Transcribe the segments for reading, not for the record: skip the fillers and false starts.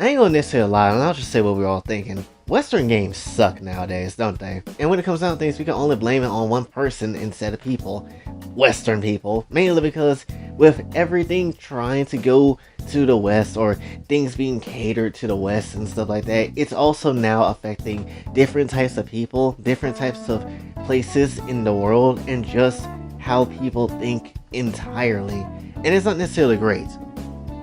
I ain't gonna necessarily lie, and I'll just say what we're all thinking. Western games suck nowadays, don't they? And when it comes down to things, we can only blame it on one person instead of people. Western people. Mainly because with everything trying to go to the West, or things being catered to the West and stuff like that, it's also now affecting different types of people, different types of places in the world, and just how people think entirely. And it's not necessarily great.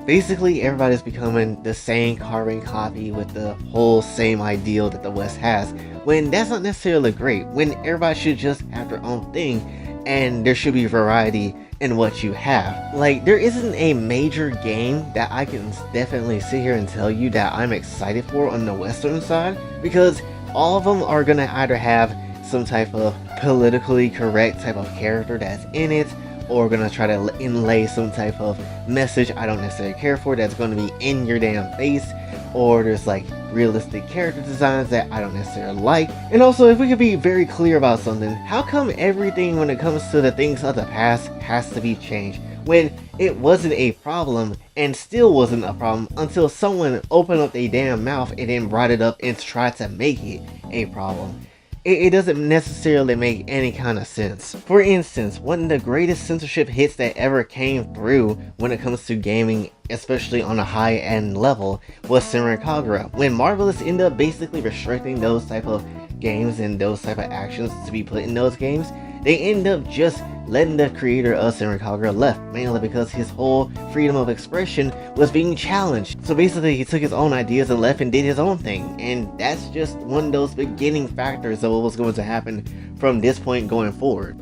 Basically, everybody's becoming the same carbon copy with the whole same ideal that the West has, when that's not necessarily great, when everybody should just have their own thing, and there should be variety in what you have. Like, there isn't a major game that I can definitely sit here and tell you that I'm excited for on the Western side, because all of them are gonna either have some type of politically correct type of character that's in it, or gonna try to inlay some type of message I don't necessarily care for that's gonna be in your damn face, or there's like realistic character designs that I don't necessarily like. And also, if we could be very clear about something, how come everything when it comes to the things of the past has to be changed, when it wasn't a problem and still wasn't a problem until someone opened up their damn mouth and then brought it up and tried to make it a problem? It doesn't necessarily make any kind of sense. For instance, one of the greatest censorship hits that ever came through when it comes to gaming, especially on a high-end level, was Senran Kagura, when Marvelous ended up basically restricting those type of games and those type of actions to be put in those games. They end up just letting the creator of Senran Kagura left, mainly because his whole freedom of expression was being challenged. So basically, he took his own ideas and left and did his own thing, and that's just one of those beginning factors of what was going to happen from this point going forward.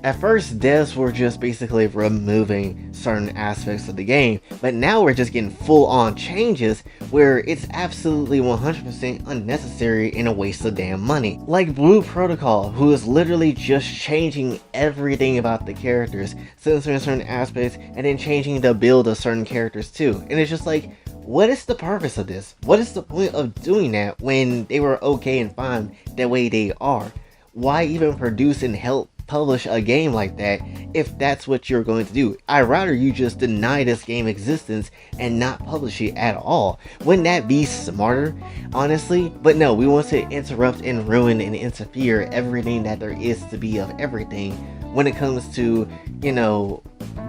At first, devs were just basically removing certain aspects of the game, but now we're just getting full-on changes where it's absolutely 100% unnecessary and a waste of damn money. Like Blue Protocol, who is literally just changing everything about the characters, censoring certain aspects, and then changing the build of certain characters too. And it's just like, what is the purpose of this? What is the point of doing that when they were okay and fine the way they are? Why even produce and help publish a game like that if that's what you're going to do? I'd rather you just deny this game existence and not publish it at all. Wouldn't that be smarter, honestly? But no, we want to interrupt and ruin and interfere everything that there is to be of everything when it comes to, you know,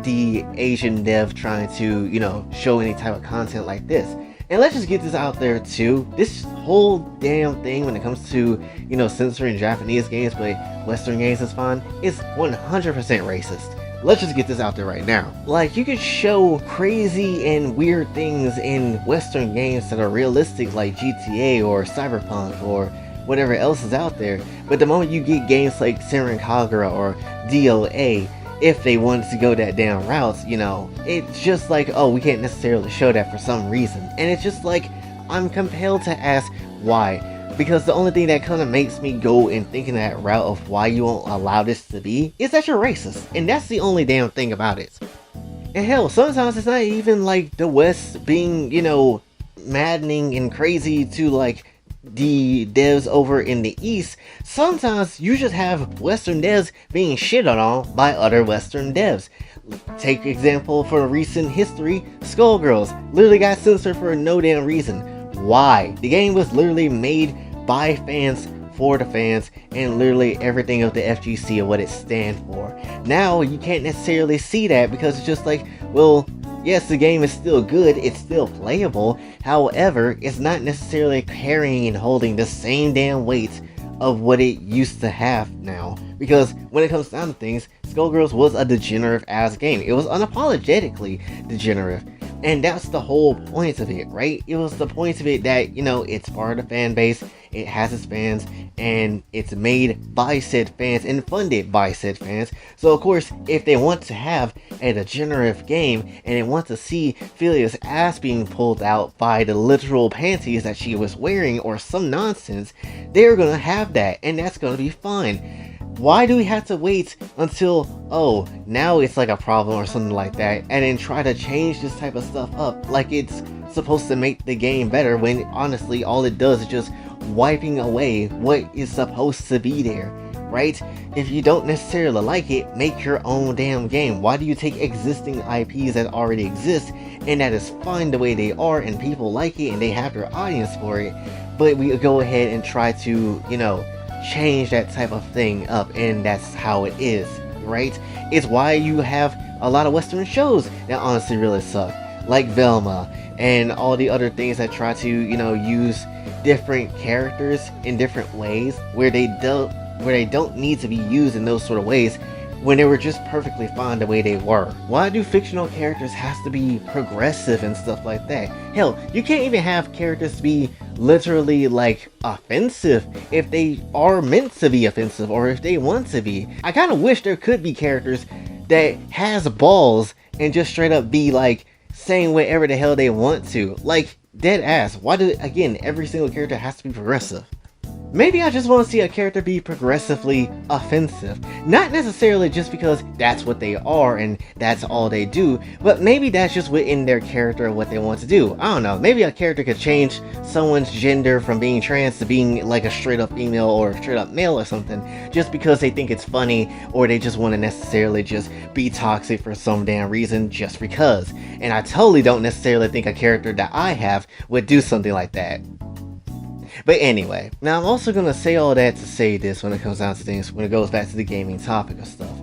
the Asian dev trying to, you know, show any type of content like this. And let's just get this out there too. This whole damn thing when it comes to, you know, censoring Japanese games but Western games is fine, is 100% racist. Let's just get this out there right now. Like, you could show crazy and weird things in Western games that are realistic, like GTA or Cyberpunk or whatever else is out there. But the moment you get games like Senran Kagura or DOA, if they wanted to go that damn route, you know, it's just like, oh, we can't necessarily show that for some reason. And it's just like, I'm compelled to ask why. Because the only thing that kind of makes me go and think in that route of why you won't allow this to be is that you're racist. And that's the only damn thing about it. And hell, sometimes it's not even like the West being, you know, maddening and crazy to like the devs over in the East. Sometimes you just have Western devs being shit on by other Western devs. Take example for recent history, Skullgirls literally got censored for no damn reason. Why? The game was literally made by fans for the fans, and literally everything of the FGC and what it stands for. Now you can't necessarily see that because it's just like, well, yes, the game is still good, it's still playable, however, it's not necessarily carrying and holding the same damn weight of what it used to have now. Because when it comes down to things, Skullgirls was a degenerate ass game. It was unapologetically degenerate. And that's the whole point of it, right? It was the point of it that, you know, it's part of the fan base, it has its fans, and it's made by said fans and funded by said fans. So of course, if they want to have a degenerate game and they want to see Philia's ass being pulled out by the literal panties that she was wearing or some nonsense, they're gonna have that, and that's gonna be fine. Why do we have to wait until, oh, now it's like a problem or something like that, and then try to change this type of stuff up like it's supposed to make the game better, when honestly all it does is just wiping away what is supposed to be there? right? If you don't necessarily like it, make your own damn game. Why do you take existing IPs that already exist and that is fine the way they are and people like it and they have their audience for it, but we go ahead and try to, change that type of thing up, and that's how it is, right? It's why you have a lot of Western shows that honestly really suck, like Velma and all the other things that try to, use different characters in different ways where they don't need to be used in those sort of ways when they were just perfectly fine the way they were. Why do fictional characters have to be progressive and stuff like that? Hell, you can't even have characters be literally like offensive if they are meant to be offensive or if they want to be. I kind of wish there could be characters that has balls and just straight up be like saying whatever the hell they want to. Like, dead ass. Why do, again, every single character has to be progressive? Maybe I just want to see a character be progressively offensive. Not necessarily just because that's what they are and that's all they do, but maybe that's just within their character and what they want to do. I don't know, maybe a character could change someone's gender from being trans to being like a straight up female or straight up male or something, just because they think it's funny or they just want to necessarily just be toxic for some damn reason just because. And I totally don't necessarily think a character that I have would do something like that. But anyway, now I'm also going to say all that to say this when it comes down to things, when it goes back to the gaming topic of stuff.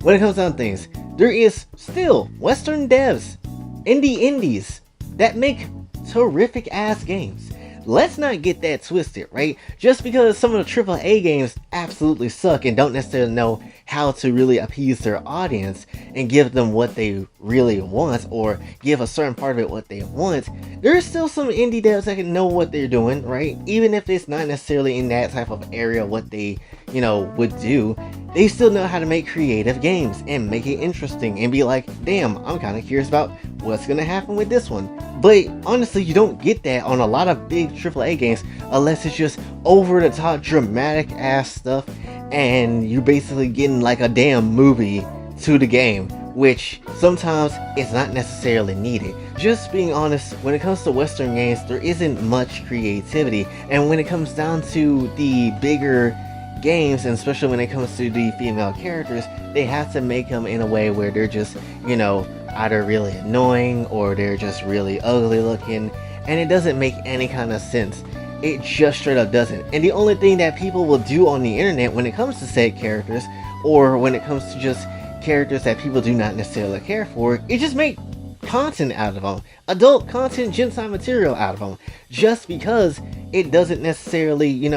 When it comes down to things, there is still Western devs, indies, that make terrific ass games. Let's not get that twisted, right? Just because some of the AAA games absolutely suck and don't necessarily know how to really appease their audience and give them what they really want, or give a certain part of it what they want, there's still some indie devs that can know what they're doing, right? Even if it's not necessarily in that type of area what they, would do, they still know how to make creative games and make it interesting and be like, damn, I'm kind of curious about what's gonna happen with this one. But honestly, you don't get that on a lot of big AAA games unless it's just over the top dramatic ass stuff and you're basically getting like a damn movie to the game, which sometimes it's not necessarily needed. Just being honest, when it comes to Western games, there isn't much creativity, and when it comes down to the bigger games, and especially when it comes to the female characters, they have to make them in a way where they're just, either really annoying or they're just really ugly looking, and it doesn't make any kind of sense. It just straight up doesn't. And the only thing that people will do on the internet when it comes to said characters, or when it comes to just characters that people do not necessarily care for, is just make content out of them, adult content, ginsai material out of them, just because it doesn't necessarily,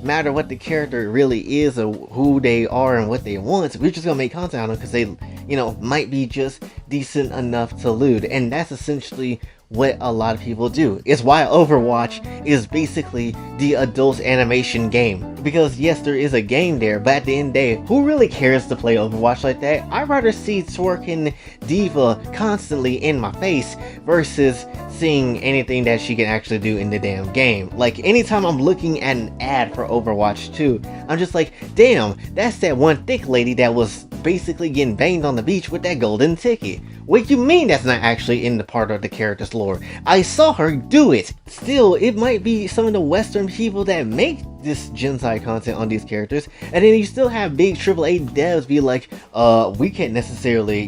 matter what the character really is or who they are and what they want. We're just gonna make content out of them because they, might be just decent enough to loot, and that's essentially what a lot of people do. It's why Overwatch is basically the adult animation game. Because yes, there is a game there, but at the end of the day, who really cares to play Overwatch like that? I'd rather see twerking diva constantly in my face versus seeing anything that she can actually do in the damn game. Like, anytime I'm looking at an ad for Overwatch 2, I'm just like, damn, that's that one thick lady that was basically getting banged on the beach with that golden ticket. What you mean that's not actually in the part of the character's lore? I saw her do it! Still, it might be some of the Western people that make this Gensai content on these characters, and then you still have big AAA devs be like, we can't necessarily,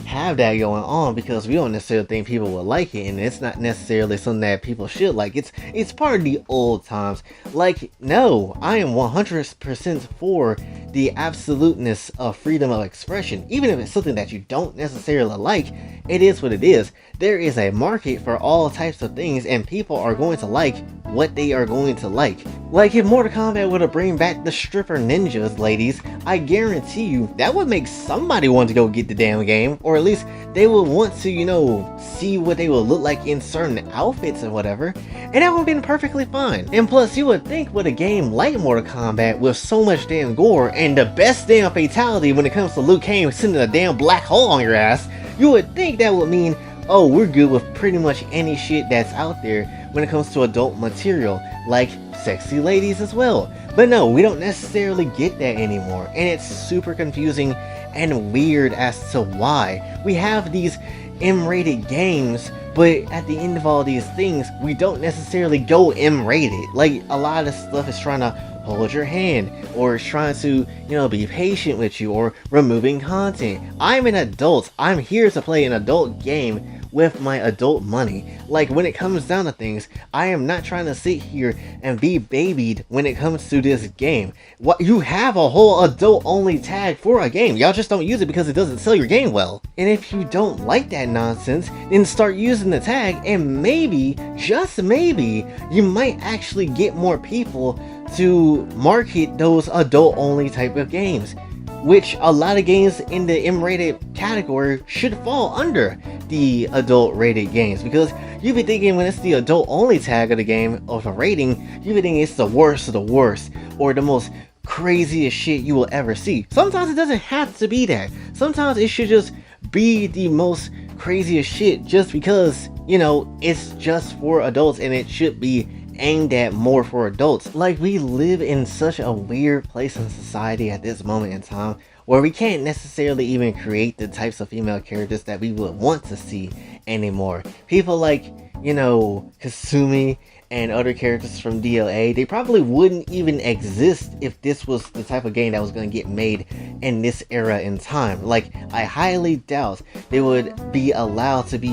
have that going on because we don't necessarily think people will like it, and it's not necessarily something that people should like. It's part of the old times. Like, no, I am 100% for the absoluteness of freedom of expression. Even if it's something that you don't necessarily like, it is what it is. There is a market for all types of things, and people are going to like what they are going to like. Like, if Mortal Kombat were to bring back the stripper ninjas, ladies, I guarantee you that would make somebody want to go get the damn game, or at least they would want to, see what they will look like in certain outfits and whatever, and that would have been perfectly fine. And plus, you would think with a game like Mortal Kombat with so much damn gore and the best damn fatality when it comes to Liu Kang sending a damn black hole on your ass, you would think that would mean, oh, we're good with pretty much any shit that's out there when it comes to adult material, like sexy ladies as well. But no, we don't necessarily get that anymore, and it's super confusing and weird as to why. We have these M-rated games, but at the end of all these things, we don't necessarily go M-rated. Like, a lot of stuff is trying to hold your hand, or is trying to, be patient with you, or removing content. I'm an adult. I'm here to play an adult game with my adult money. Like, when it comes down to things, I am not trying to sit here and be babied when it comes to this game. What, you have a whole adult only tag for a game. Y'all just don't use it because it doesn't sell your game well. And if you don't like that nonsense, then start using the tag, and maybe, just maybe, you might actually get more people to market those adult only type of games, which a lot of games in the M-rated category should fall under the adult rated games, because you be thinking when it's the adult only tag of the game of a rating, you be thinking it's the worst of the worst, or the most craziest shit you will ever see. Sometimes it doesn't have to be that. Sometimes it should just be the most craziest shit, just because, it's just for adults and it should be aimed at more for adults. Like, we live in such a weird place in society at this moment in time where we can't necessarily even create the types of female characters that we would want to see anymore. People like, Kasumi and other characters from DLA, they probably wouldn't even exist if this was the type of game that was going to get made in this era in time. Like, I highly doubt they would be allowed to be,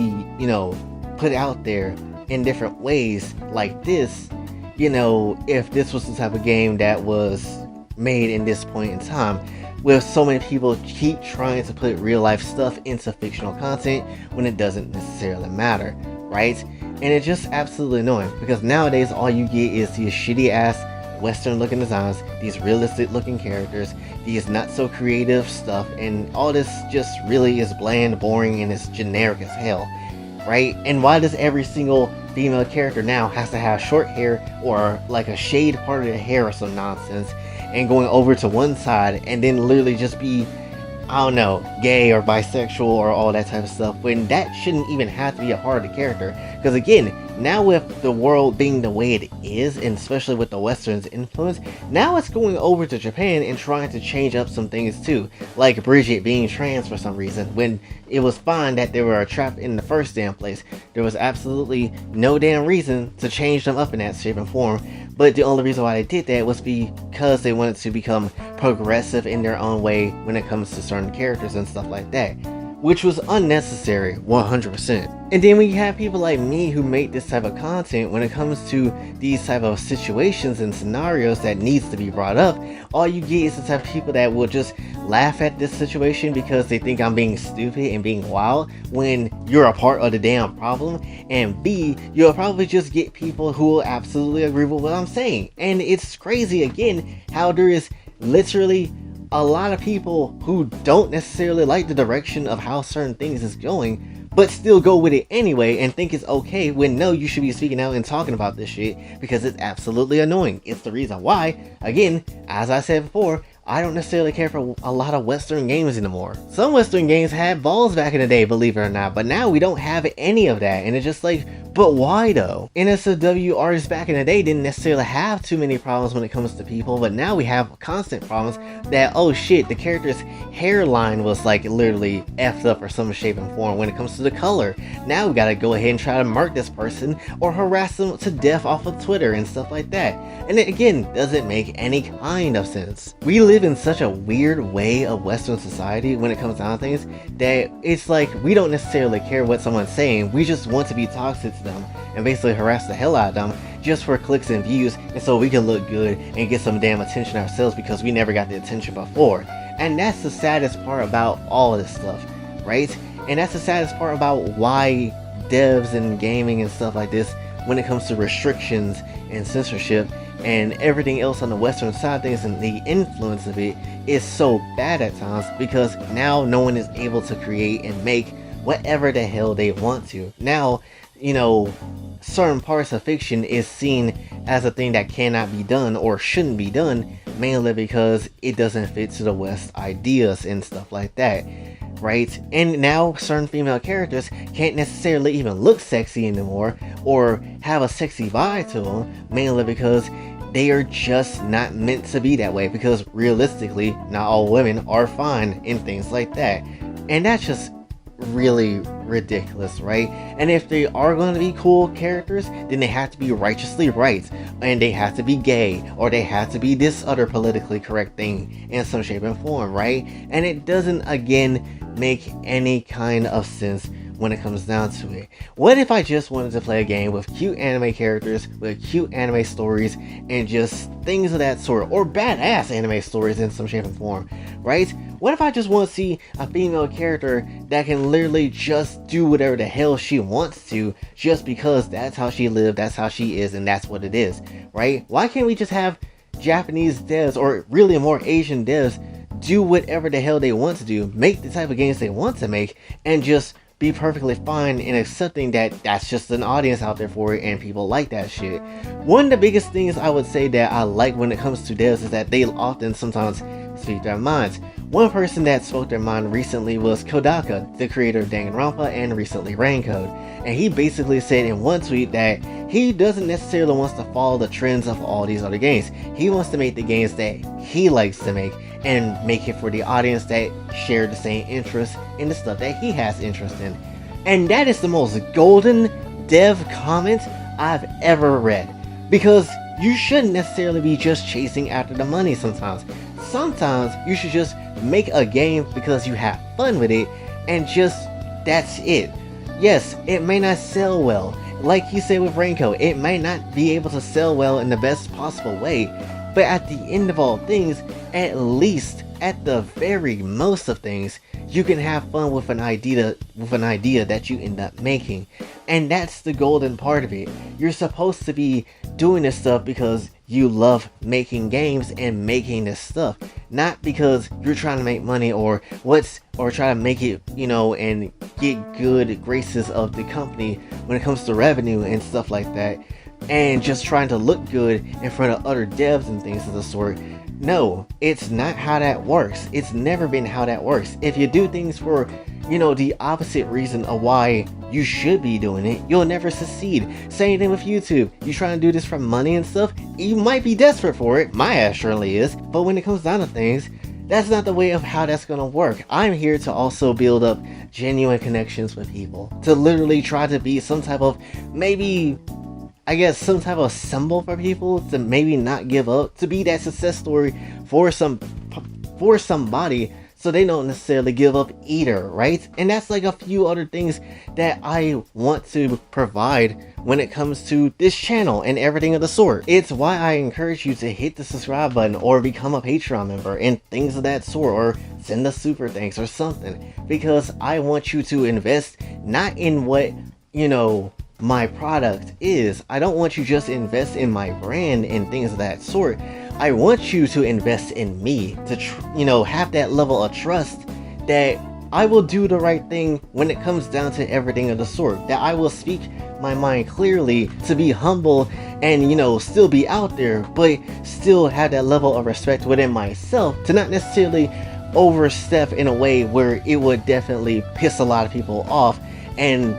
put out there in different ways like this, if this was the type of game that was made in this point in time, where so many people keep trying to put real life stuff into fictional content when it doesn't necessarily matter, right? And it's just absolutely annoying, because nowadays all you get is these shitty ass Western looking designs, these realistic looking characters, these not so creative stuff, and all this just really is bland, boring, and it's generic as hell, right? And why does every single female character now has to have short hair, or like a shade part of their hair or some nonsense, and going over to one side, and then literally just be, I don't know, gay or bisexual or all that type of stuff, when that shouldn't even have to be a part of the character? Because again, now with the world being the way it is, and especially with the Western's influence, now it's going over to Japan and trying to change up some things too, like Bridget being trans for some reason, when it was fine that they were a trap in the first damn place. There was absolutely no damn reason to change them up in that shape and form, but the only reason why they did that was because they wanted to become progressive in their own way when it comes to certain characters and stuff like that, which was unnecessary 100%. And then when you have people like me who make this type of content, when it comes to these type of situations and scenarios that needs to be brought up, all you get is the type of people that will just laugh at this situation because they think I'm being stupid and being wild, when you're a part of the damn problem. And B, you'll probably just get people who will absolutely agree with what I'm saying. And it's crazy again how there is literally a lot of people who don't necessarily like the direction of how certain things is going, but still go with it anyway and think it's okay, when no, you should be speaking out and talking about this shit because it's absolutely annoying. It's the reason why, again, as I said before, I don't necessarily care for a lot of Western games anymore. Some Western games had balls back in the day, believe it or not, but now we don't have any of that, and it's just like, but why though? NSFW artists back in the day didn't necessarily have too many problems when it comes to people, but now we have constant problems that, oh shit, the character's hairline was like literally effed up or some shape and form when it comes to the color. Now we gotta go ahead and try to mark this person or harass them to death off of Twitter and stuff like that. And it again doesn't make any kind of sense. We live in such a weird way of Western society when it comes down to things that it's like we don't necessarily care what someone's saying, we just want to be toxic to them and basically harass the hell out of them just for clicks and views, and so we can look good and get some damn attention ourselves because we never got the attention before. And that's the saddest part about all of this stuff, right? And that's the saddest part about why devs and gaming and stuff like this, when it comes to restrictions and censorship and everything else on the Western side of things and the influence of it, is so bad at times, because now no one is able to create and make whatever the hell they want to. Now, certain parts of fiction is seen as a thing that cannot be done or shouldn't be done, mainly because it doesn't fit to the West ideas and stuff like that, right? And now certain female characters can't necessarily even look sexy anymore or have a sexy vibe to them, mainly because they are just not meant to be that way, because realistically not all women are fine in things like that. And that's just really ridiculous, right? And if they are going to be cool characters, then they have to be righteously right, and they have to be gay, or they have to be this other politically correct thing in some shape and form, right? And it doesn't, again, make any kind of sense when it comes down to it. What if I just wanted to play a game with cute anime characters, with cute anime stories, and just things of that sort, or badass anime stories in some shape and form, right? What if I just want to see a female character that can literally just do whatever the hell she wants to, just because that's how she lived, that's how she is, and that's what it is, right? Why can't we just have Japanese devs, or really more Asian devs, do whatever the hell they want to do, make the type of games they want to make, and just be perfectly fine in accepting that that's just an audience out there for it and people like that shit. One of the biggest things I would say that I like when it comes to devs is that they often sometimes speak their minds. One person that spoke their mind recently was Kodaka, the creator of Danganronpa and recently Raincode, and he basically said in one tweet that he doesn't necessarily want to follow the trends of all these other games. He wants to make the games that he likes to make, and make it for the audience that share the same interest in the stuff that he has interest in. And that is the most golden dev comment I've ever read, because you shouldn't necessarily be just chasing after the money sometimes. Sometimes you should just make a game because you have fun with it, and just that's it. Yes, it may not sell well. Like he said with Raincoat, it might not be able to sell well in the best possible way, but at the end of all things, at least at the very most of things, you can have fun with an idea that you end up making. And that's the golden part of it. You're supposed to be doing this stuff because you love making games and making this stuff, not because you're trying to make money or try to make it, and get good graces of the company when it comes to revenue and stuff like that, and just trying to look good in front of other devs and things of the sort. No, it's not how that works. It's never been how that works. If you do things for, the opposite reason of why you should be doing it, you'll never succeed. Same thing with YouTube. You trying to do this for money and stuff, you might be desperate for it. My ass surely is. But when it comes down to things, that's not the way of how that's gonna work. I'm here to also build up genuine connections with people, to literally try to be some type of, maybe, I guess, some type of symbol for people to maybe not give up, to be that success story for somebody, so they don't necessarily give up either, right? And that's like a few other things that I want to provide when it comes to this channel and everything of the sort. It's why I encourage you to hit the subscribe button or become a Patreon member and things of that sort, or send us super thanks or something, because I want you to invest not in what, my product is. I don't want you just to invest in my brand and things of that sort. I want you to invest in me, to have that level of trust that I will do the right thing when it comes down to everything of the sort, that I will speak my mind clearly, to be humble and still be out there, but still have that level of respect within myself, to not necessarily overstep in a way where it would definitely piss a lot of people off, and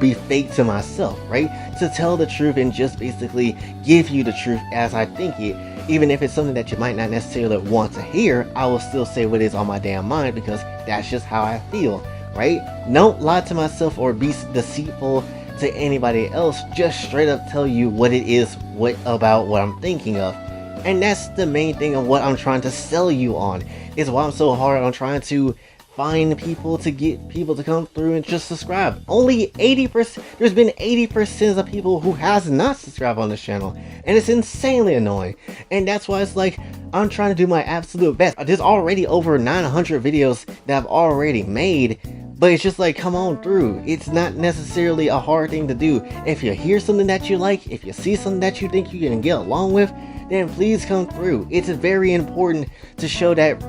be fake to myself, right? To tell the truth and just basically give you the truth as I think it. Even if it's something that you might not necessarily want to hear, I will still say what is on my damn mind, because that's just how I feel, right? Don't lie to myself or be deceitful to anybody else. Just straight up tell you what it is, about what I'm thinking of. And that's the main thing of what I'm trying to sell you on. Is why I'm so hard on trying to find people, to get people to come through and just subscribe. Only 80%, there's been 80% of people who has not subscribed on this channel, and it's insanely annoying. And that's why it's like, I'm trying to do my absolute best. There's already over 900 videos that I've already made, but it's just like, come on through. It's not necessarily a hard thing to do. If you hear something that you like, if you see something that you think you can get along with, then please come through. It's very important to show that,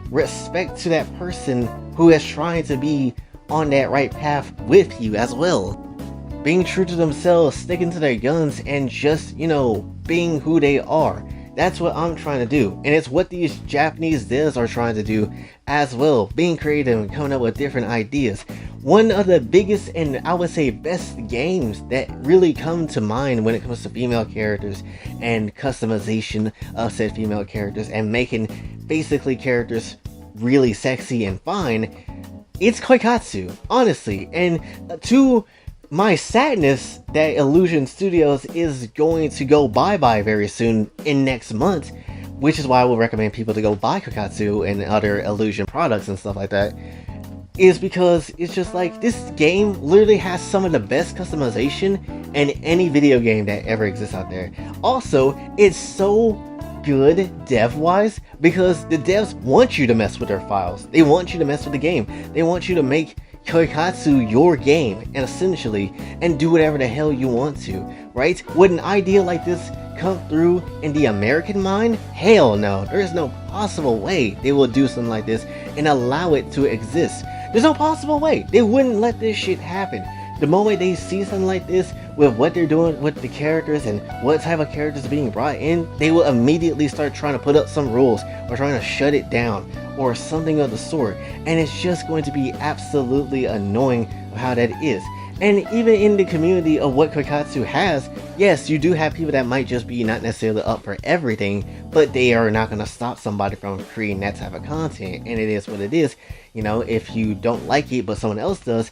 respect to that person who is trying to be on that right path with you as well. Being true to themselves, sticking to their guns, and just, being who they are. That's what I'm trying to do, and it's what these Japanese devs are trying to do as well, being creative and coming up with different ideas. One of the biggest and I would say best games that really come to mind when it comes to female characters and customization of said female characters and making basically characters really sexy and fine It's Koikatsu, honestly. And to my sadness, that Illusion Studios is going to go bye-bye very soon in next month, which is why I will recommend people to go buy Koikatsu and other Illusion products and stuff like that, is because it's just like, this game literally has some of the best customization in any video game that ever exists out there. Also, it's so good dev-wise because the devs want you to mess with their files. They want you to mess with the game. They want you to make Koikatsu your game, and essentially, and do whatever the hell you want to, right? Would an idea like this come through in the American mind? Hell no. There is no possible way they will do something like this and allow it to exist. There's no possible way. They wouldn't let this shit happen. The moment they see something like this, with what they're doing with the characters and what type of characters are being brought in, they will immediately start trying to put up some rules or trying to shut it down or something of the sort. And it's just going to be absolutely annoying of how that is. And even in the community of what Koikatsu has, yes, you do have people that might just be not necessarily up for everything, but they are not going to stop somebody from creating that type of content. And it is what it is. You know, if you don't like it, but someone else does,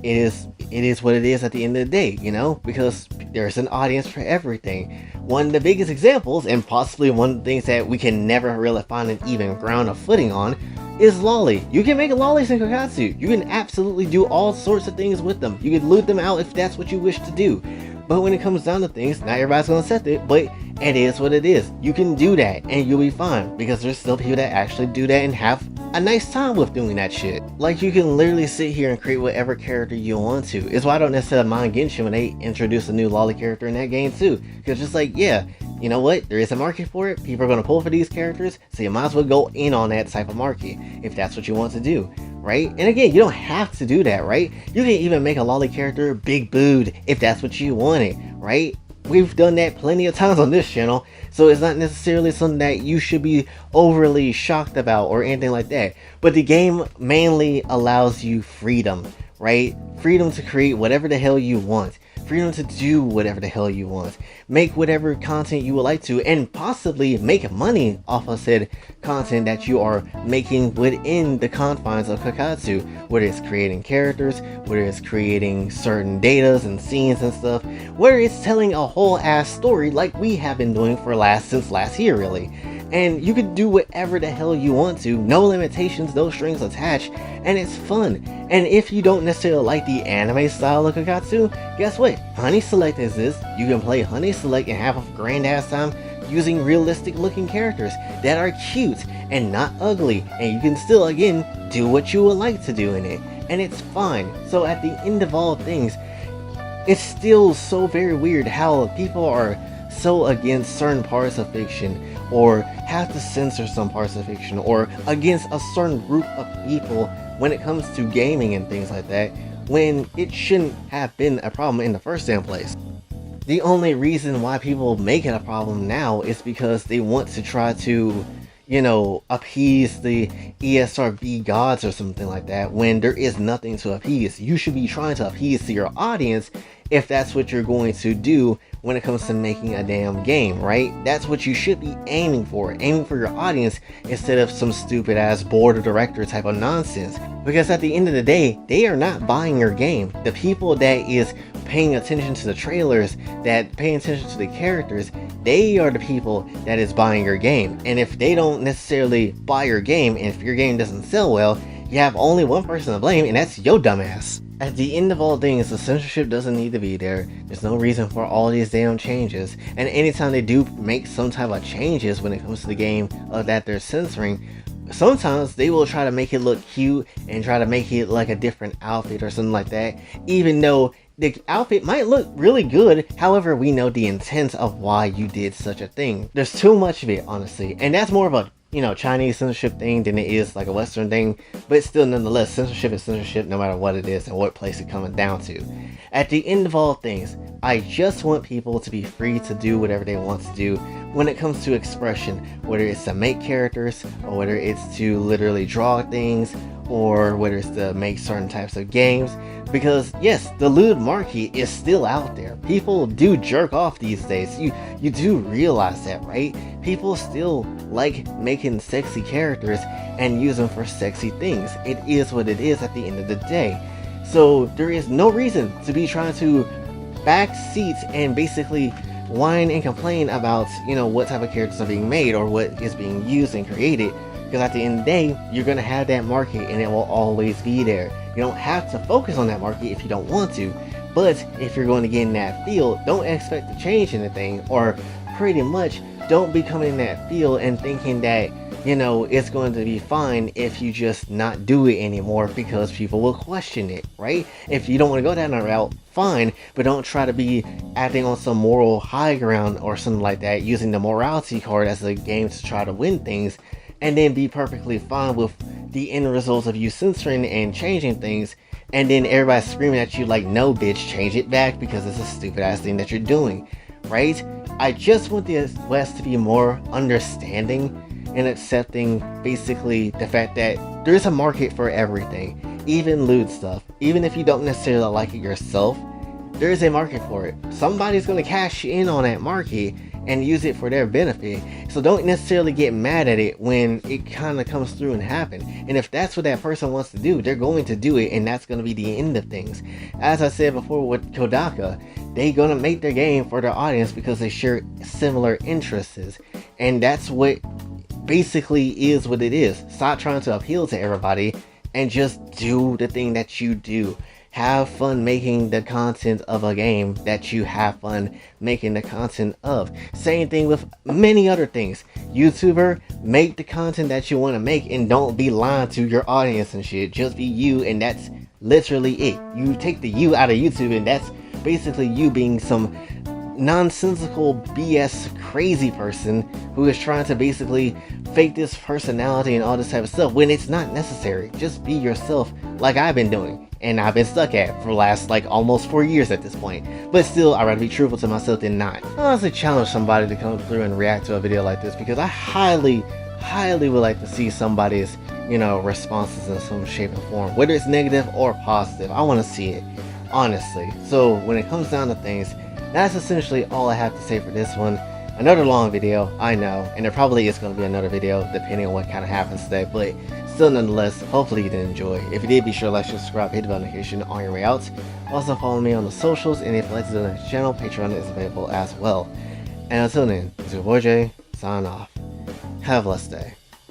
it is what it is at the end of the day, you know, because there's an audience for everything. One of the biggest examples, and possibly one of the things that we can never really find an even ground of footing on, is lolly. You can make lollies in Koikatsu. You can absolutely do all sorts of things with them. You can loot them out if that's what you wish to do. But when it comes down to things, not everybody's gonna accept it, but it is what it is. You can do that and you'll be fine, because there's still people that actually do that and have a nice time with doing that shit. Like, you can literally sit here and create whatever character you want to. It's why I don't necessarily mind Genshin when they introduce a new lolly character in that game too. Because just like, yeah, you know what? There is a market for it. People are going to pull for these characters, so you might as well go in on that type of market if that's what you want to do, right? And again, you don't have to do that, right? You can even make a lolly character big booed if that's what you wanted, right? We've done that plenty of times on this channel, so it's not necessarily something that you should be overly shocked about or anything like that. But the game mainly allows you freedom, right? Freedom to create whatever the hell you want. Freedom to do whatever the hell you want. Make whatever content you would like to, and possibly make money off of said content that you are making within the confines of Koikatsu. Whether it's creating characters, whether it's creating certain datas and scenes and stuff, whether it's telling a whole ass story like we have been doing since last year really. And you can do whatever the hell you want to, no limitations, no strings attached, and it's fun. And if you don't necessarily like the anime style of Koikatsu, guess what? Honey Select exists. You can play Honey Select and have a grand ass time using realistic looking characters that are cute and not ugly, and you can still, again, do what you would like to do in it, and it's fine. So at the end of all things, it's still so very weird how people are so against certain parts of fiction, or have to censor some parts of fiction, or against a certain group of people when it comes to gaming and things like that, when it shouldn't have been a problem in the first damn place. The only reason why people make it a problem now is because they want to try to, you know, appease the ESRB gods or something like that, when there is nothing to appease. You should be trying to appease to your audience if that's what you're going to do when it comes to making a damn game, right? That's what you should be aiming for your audience, instead of some stupid ass board of director type of nonsense. Because at the end of the day, they are not buying your game. The people that is paying attention to the trailers, that paying attention to the characters, they are the people that is buying your game. And if they don't necessarily buy your game, and if your game doesn't sell well, you have only one person to blame, and that's your dumbass. At the end of all things, the censorship doesn't need to be there. There's no reason for all these damn changes. And anytime they do make some type of changes when it comes to the game that they're censoring, sometimes they will try to make it look cute and try to make it like a different outfit or something like that, even though the outfit might look really good. However, we know the intent of why you did such a thing. There's too much of it, honestly, and that's more of a, you know, Chinese censorship thing than it is like a Western thing. But still, nonetheless, censorship is censorship no matter what it is and what place it comes down to. At the end of all things, I just want people to be free to do whatever they want to do when it comes to expression, whether it's to make characters, or whether it's to literally draw things, or whether it's to make certain types of games. Because yes, the lewd market is still out there. People do jerk off these days. You do realize that, right? People still like making sexy characters and use them for sexy things. It is what it is at the end of the day. So there is no reason to be trying to back seats and basically whine and complain about, what type of characters are being made or what is being used and created. Because at the end of the day, you're going to have that market and it will always be there. You don't have to focus on that market if you don't want to. But if you're going to get in that field, don't expect to change anything, or pretty much don't become in that field and thinking that, it's going to be fine if you just not do it anymore because people will question it, right? If you don't want to go down that route, fine, but don't try to be acting on some moral high ground or something like that, using the morality card as a game to try to win things, and then be perfectly fine with the end results of you censoring and changing things, and then everybody screaming at you like, no bitch, change it back because it's a stupid ass thing that you're doing, right? I just want the West to be more understanding and accepting basically the fact that there's a market for everything, even lewd stuff. Even if you don't necessarily like it yourself, there is a market for it. Somebody's going to cash in on that market and use it for their benefit. So don't necessarily get mad at it when it kind of comes through and happen. And if that's what that person wants to do, they're going to do it, and that's going to be the end of things. As I said before with Kodaka, they're going to make their game for their audience because they share similar interests. And that's what basically is what it is. Stop trying to appeal to everybody and just do the thing that you do. Have fun making the content of a game that you have fun making the content of. Same thing with many other things. YouTuber, make the content that you want to make and don't be lying to your audience and shit. Just be you, and that's literally it. You take the you out of YouTube, and that's basically you being some nonsensical BS crazy person who is trying to basically fake this personality and all this type of stuff when it's not necessary. Just be yourself, like I've been doing and I've been stuck at for the last almost 4 years at this point. But still, I'd rather be truthful to myself than not. I honestly challenge somebody to come through and react to a video like this, because I highly would like to see somebody's responses in some shape or form, whether it's negative or positive. I want to see it, honestly. So when it comes down to things, that's essentially all I have to say for this one. Another long video, I know, and there probably is going to be another video depending on what kind of happens today, but still, nonetheless, hopefully you did enjoy. If you did, be sure to like, share, subscribe, hit the bell notification on your way out. Also follow me on the socials, and if you'd like to donate to the channel, Patreon is available as well. And until then, it's your boy Jay, signing off. Have a blessed day.